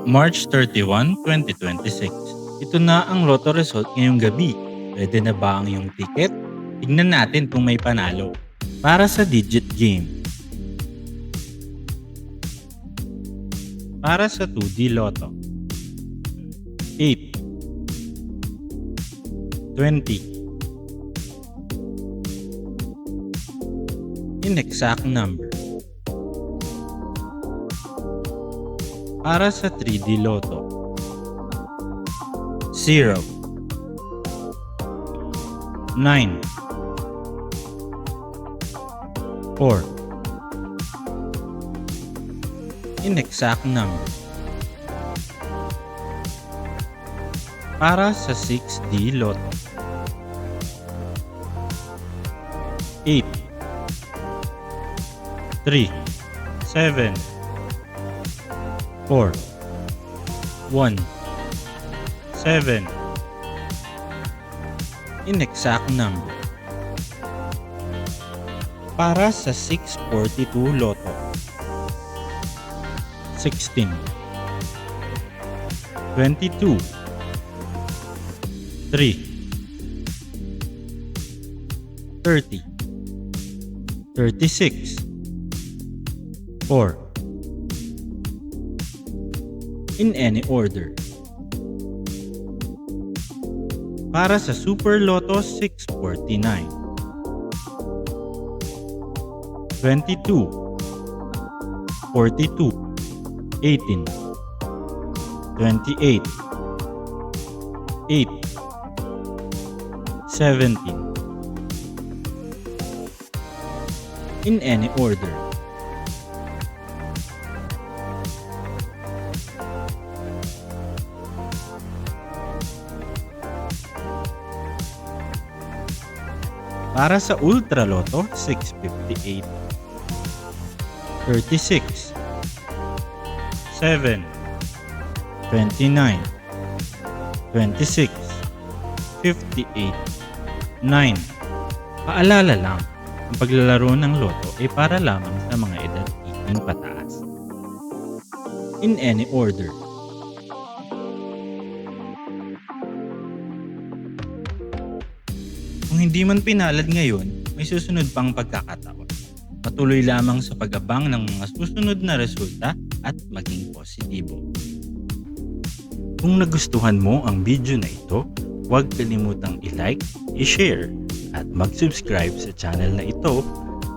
March 31, 2026. Ito na ang Lotto result ngayong gabi. Pwede na ba ang iyong ticket? Tignan natin kung may panalo. Para sa digit game. Para sa 2D Lotto. 8, 20. Inexact number. Para sa 3D Lotto. 0, 9, 4. Inexact number. Para sa 6D Lotto. 8, 3, 7, 4, 1, 7. Inexact number. Para sa 642 Lotto. 16, 22, 3, 30, 36, 4. In any order. Para sa Super Lotto 649. 22, 42, 18, 28, 8, 17. In any order. Para sa Ultra Lotto 658. 36, 7, 29, 26, 58, 9. Paalala lang, ang paglalaro ng loto ay para lamang sa mga edad 18 pataas. In any order. Kung hindi man pinalad ngayon, may susunod pang pagkakataon. Patuloy lamang sa pag-abang ng mga susunod na resulta at maging positibo. Kung nagustuhan mo ang video na ito, huwag kalimutang i-like, i-share, at mag-subscribe sa channel na ito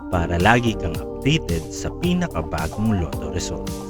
para lagi kang updated sa pinakabagong Lotto results.